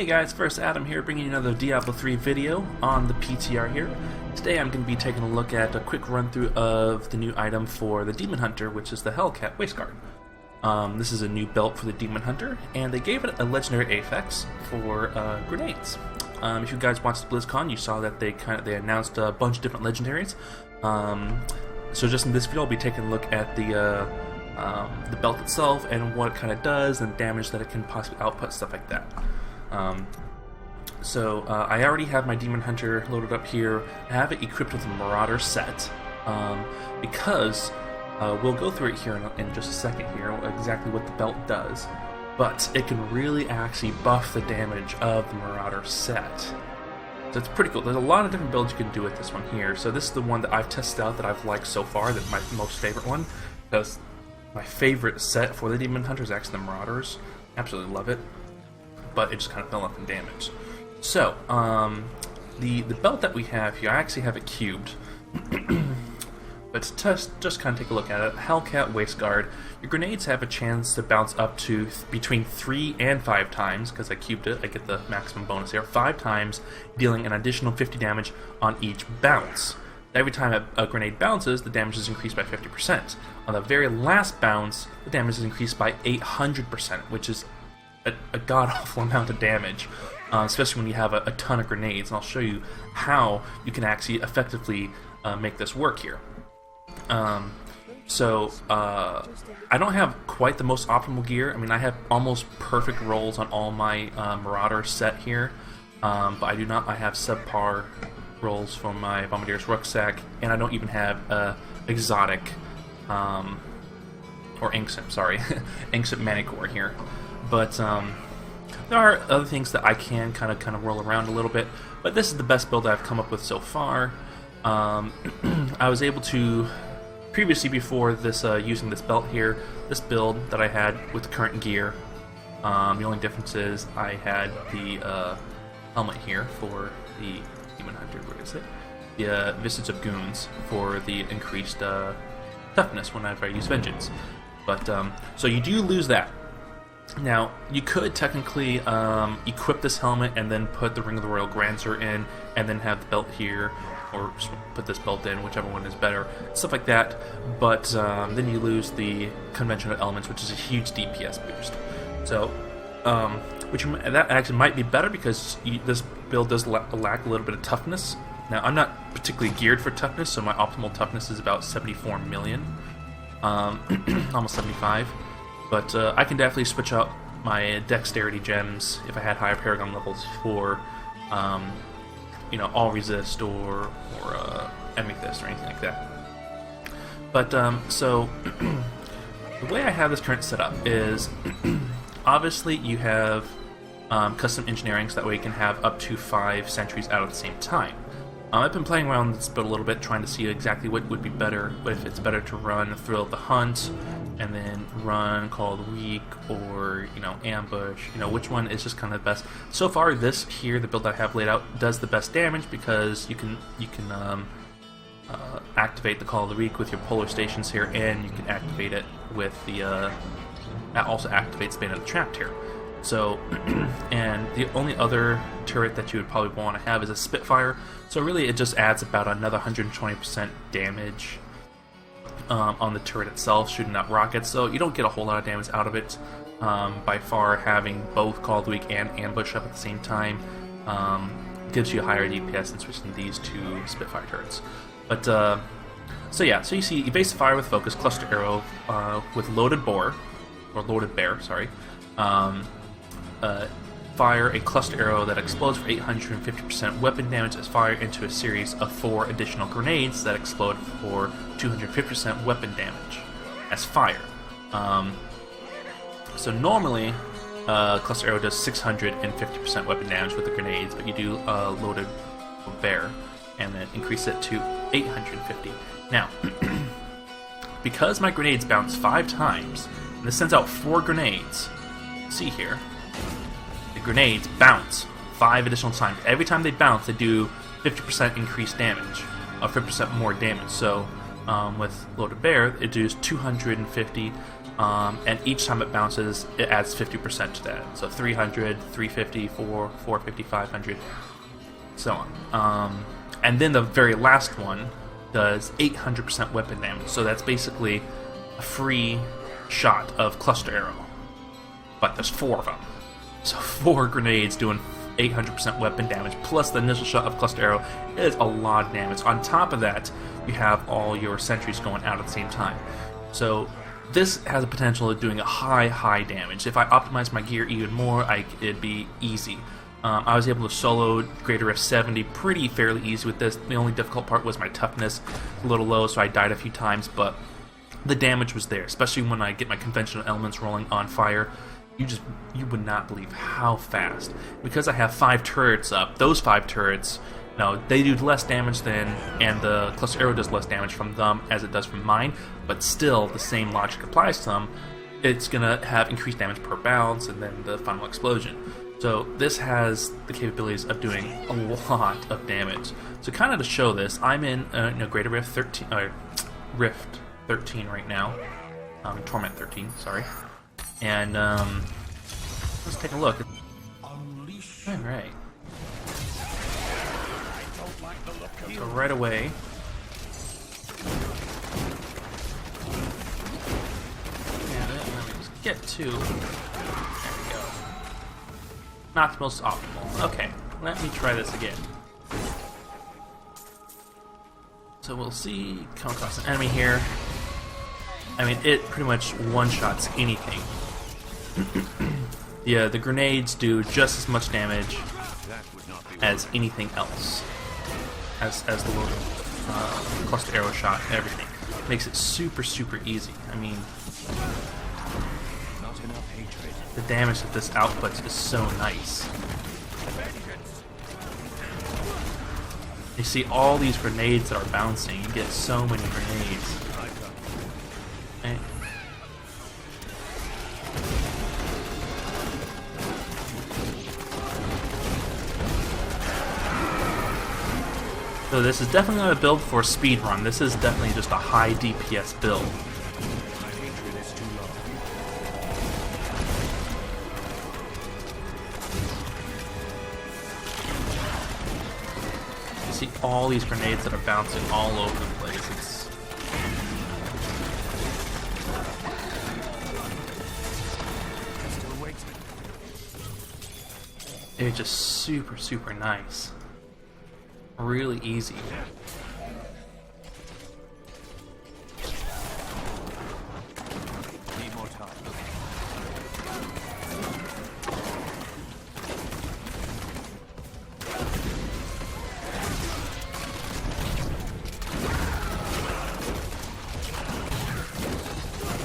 Hey guys, first Adam here, bringing you another Diablo 3 video on the PTR here. Today I'm going to be taking a look at a quick run-through of the new item for the Demon Hunter, which is the Hellcat Waistguard. This is a new belt for the Demon Hunter, and they gave it a legendary affix for grenades. If you guys watched the BlizzCon, you saw that they announced a bunch of different legendaries. So just in this video, I'll be taking a look at the belt itself and what it kind of does and damage that it can possibly output, stuff like that. I already have my Demon Hunter loaded up here. I have it equipped with a Marauder set because we'll go through it here in just a second here, exactly what the belt does. But it can really actually buff the damage of the Marauder set. So it's pretty cool. There's a lot of different builds you can do with this one here. So this is the one that I've tested out that I've liked so far, that's my most favorite one. Because my favorite set for the Demon Hunter is actually the Marauders. Absolutely love it. But it just kind of fell off in damage. So, the belt that we have here, I actually have it cubed. But to just kind of take a look at it, Hellcat Waistguard, your grenades have a chance to bounce up to between 3 and 5 times, because I cubed it, I get the maximum bonus here, 5 times, dealing an additional 50 damage on each bounce. Every time a grenade bounces, the damage is increased by 50%. On the very last bounce, the damage is increased by 800%, which is a god-awful amount of damage, especially when you have a ton of grenades, and I'll show you how you can actually effectively make this work here. I don't have quite the most optimal gear. I mean, I have almost perfect rolls on all my Marauder set here, but I do not. I have subpar rolls from my Bombardier's Rucksack, and I don't even have exotic, or Inksit, sorry, Inksit Manicore here. But there are other things that I can kind of roll around a little bit. But this is the best build I've come up with so far. I was able to previously, before this using this belt here, this build that I had with the current gear. The only difference is I had the helmet here for the Demon Hunter. What is it? The Visage of Goons for the increased toughness whenever I use Vengeance. But so you do lose that. Now, you could technically equip this helmet and then put the Ring of the Royal Granzer in, and then have the belt here, or just put this belt in, whichever one is better, stuff like that. But then you lose the conventional elements, which is a huge DPS boost. So, that actually might be better because this build does lack a little bit of toughness. Now, I'm not particularly geared for toughness, so my optimal toughness is about 74 million, almost 75. But I can definitely switch out my dexterity gems if I had higher Paragon levels for, all resist or amethyst or anything like that. But so the way I have this current setup is obviously you have custom engineering, so that way you can have up to 5 sentries out at the same time. I've been playing around with this build a little bit, trying to see exactly what would be better, if it's better to run Thrill of the Hunt, and then run Call of the Week, or, Ambush, which one is just kind of the best. So far, this here, the build I have laid out, does the best damage, because you can activate the Call of the Week with your polar stations here, and you can activate it with the, that also activates Bane of the Trapped here. So, and the only other turret that you would probably want to have is a Spitfire. So really it just adds about another 120% damage on the turret itself, shooting out rockets. So you don't get a whole lot of damage out of it. By far, having both Call of the Week and Ambush up at the same time gives you a higher DPS than switching these two Spitfire turrets. But, so you see evasive fire with focus, cluster arrow with loaded bear, sorry. Fire a cluster arrow that explodes for 850% weapon damage as fired into a series of 4 additional grenades that explode for 250% weapon damage as fire. So normally, cluster arrow does 650% weapon damage with the grenades, but you do loaded bear and then increase it to 850. Now, because my grenades bounce 5 times, and this sends out 4 grenades, see here, the grenades bounce 5 additional times. Every time they bounce, they do 50% increased damage, or 50% more damage. So with Loaded Bear, it does 250 and each time it bounces, it adds 50% to that. So 300, 350, 450, 500, so on. And then the very last one does 800% weapon damage. So that's basically a free shot of cluster arrow, but there's 4 of them. So 4 grenades doing 800% weapon damage plus the initial shot of cluster arrow is a lot of damage. On top of that, you have all your sentries going out at the same time. So this has a potential of doing a high damage. If I optimize my gear even more, it'd be easy. I was able to solo Greater Rift 70 fairly easy with this. The only difficult part was my toughness a little low, so I died a few times, but the damage was there, especially when I get my conventional elements rolling on fire. You would not believe how fast. Because I have 5 turrets up, those 5 turrets, they do less damage and the cluster arrow does less damage from them as it does from mine, but still the same logic applies to them. It's gonna have increased damage per bounce and then the final explosion. So this has the capabilities of doing a lot of damage. So kind of to show this, I'm in Greater Rift 13, Rift 13 right now, Torment 13, sorry, and let's take a look. All right. So right away, let me just get to. There we go. Not the most optimal. Okay, let me try this again. So we'll see. Come across an enemy here. I mean, it pretty much one-shots anything. Yeah, the grenades do just as much damage as anything else. As the little cluster arrow shot, everything. Makes it super easy. I mean, the damage that this outputs is so nice. You see all these grenades that are bouncing. You get so many grenades. Okay. So this is definitely not a build for a speed run. This is definitely just a high DPS build. You see all these grenades that are bouncing all over the place. It's just super nice. Really easy. Need more time.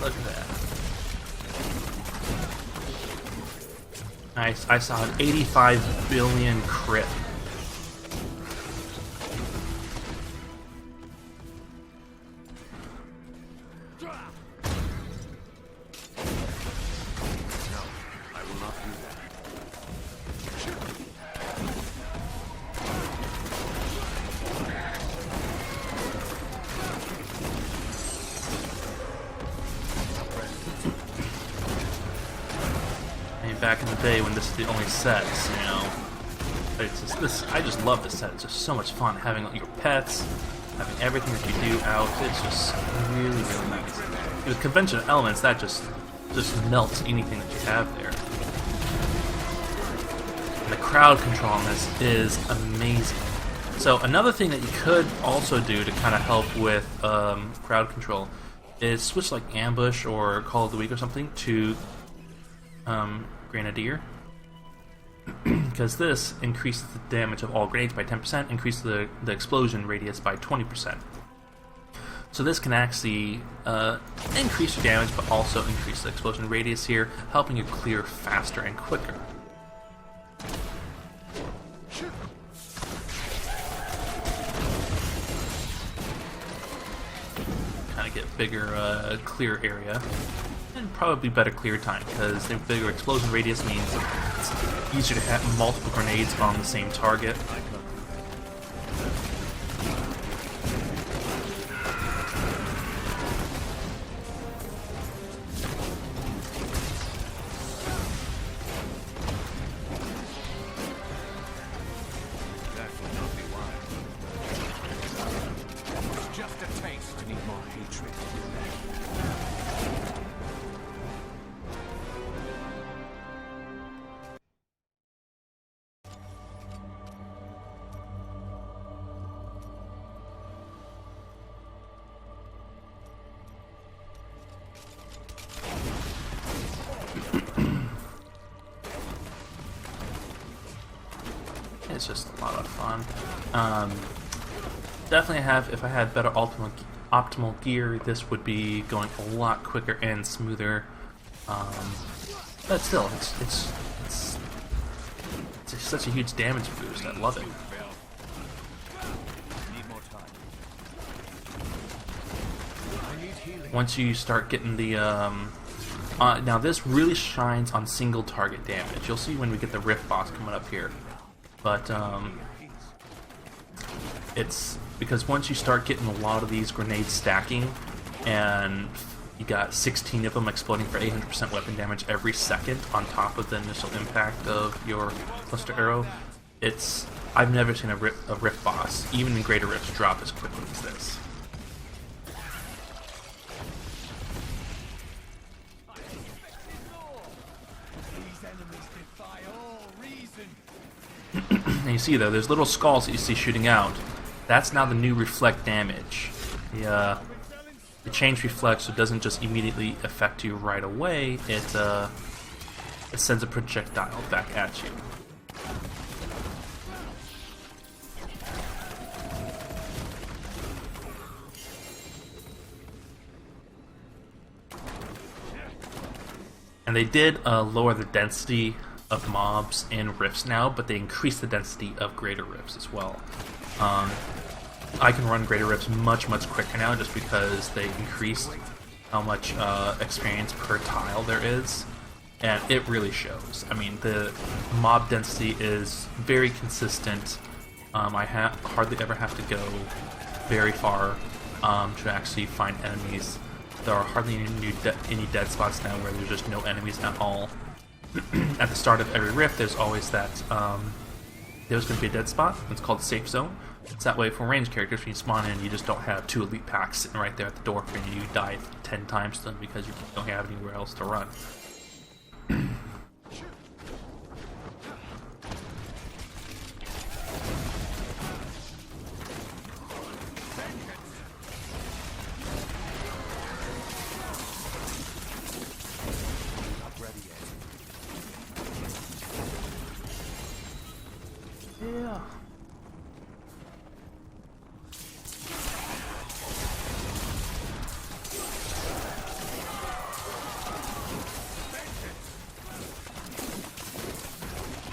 Look at that. Nice. I saw an 85 billion crit. Back in the day when this is the only sets, it's just this. I just love this set. It's just so much fun having your pets, having everything that you do out. It's just really nice. With conventional elements, that just melts anything that you have there. And the crowd control on this is amazing. So another thing that you could also do to kind of help with crowd control is switch like Ambush or Call of the Week or something to Grenadier, because this increases the damage of all grenades by 10%, increases the explosion radius by 20%. So this can actually increase your damage, but also increase the explosion radius here, helping you clear faster and quicker. Kind of get bigger clear area. And probably better clear time, because the bigger explosion radius means it's easier to have multiple grenades on the same target. It's just a lot of fun. Definitely have, if I had better optimal gear, this would be going a lot quicker and smoother. But still, it's such a huge damage boost. I love it. Once you start getting the now this really shines on single target damage. You'll see when we get the Rift boss coming up here, but it's because once you start getting a lot of these grenades stacking, and you got 16 of them exploding for 800% weapon damage every second on top of the initial impact of your cluster arrow, I've never seen a Rift boss, even in greater Rifts, drop as quickly as this. And you see though, there's little skulls that you see shooting out. That's now the new reflect damage. The change reflect, so it doesn't just immediately affect you right away. It sends a projectile back at you. And they did lower the density of mobs in Rifts now, but they increased the density of greater Rifts as well. I can run greater Rifts much quicker now just because they increased how much experience per tile there is, and it really shows. I mean, the mob density is very consistent. I hardly ever have to go very far to actually find enemies. There are hardly any dead spots now where there's just no enemies at all. At the start of every Rift, there's always that, there's going to be a dead spot. It's called Safe Zone. It's that way for ranged characters. When you spawn in, you just don't have 2 elite packs sitting right there at the door for you. You die 10 times to them because you don't have anywhere else to run. Yeah.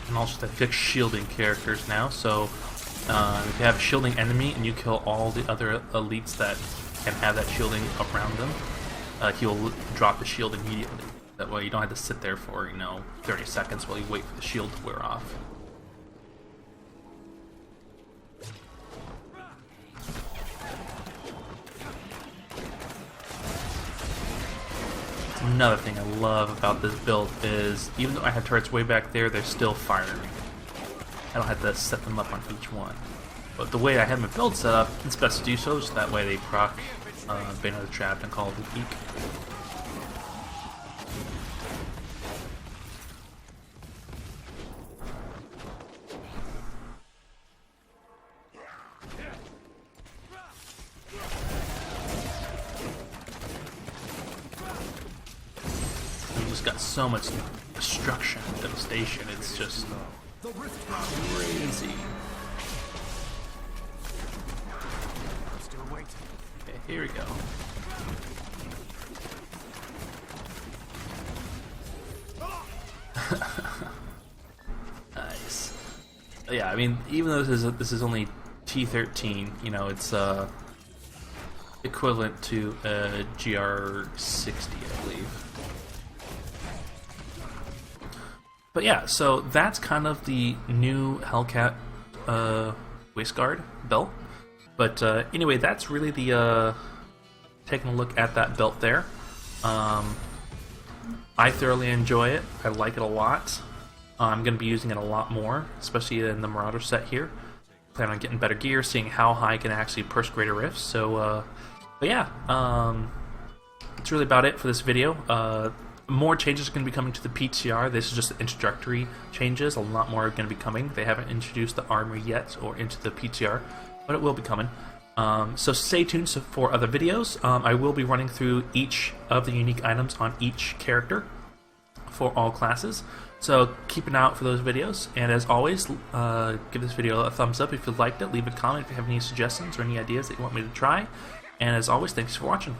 And also they fix shielding characters now, so if you have a shielding enemy and you kill all the other elites that can have that shielding around them, he'll drop the shield immediately. That way you don't have to sit there for, 30 seconds while you wait for the shield to wear off. Another thing I love about this build is, even though I have turrets way back there, they're still firing. I don't have to set them up on each one. But the way I have my build set up, it's best to do so that way they proc Bane of the Trapped and Call of the Weak. Got so much destruction and devastation, it's just crazy. Okay, here we go. Nice. Yeah, I mean, even though this is only T13, it's equivalent to a GR60, I believe. But yeah, so that's kind of the new Hellcat Waistguard belt. But anyway, that's really the taking a look at that belt there. I thoroughly enjoy it. I like it a lot. I'm going to be using it a lot more, especially in the Marauder set here. Plan on getting better gear, seeing how high I can actually push greater rifts. So, but yeah, that's really about it for this video. More changes are going to be coming to the PTR. This is just the introductory changes. A lot more are going to be coming. They haven't introduced the armor yet or into the PTR, but it will be coming. So stay tuned for other videos. I will be running through each of the unique items on each character for all classes. So keep an eye out for those videos, and as always, give this video a thumbs up if you liked it, leave a comment if you have any suggestions or any ideas that you want me to try, and as always, thanks for watching.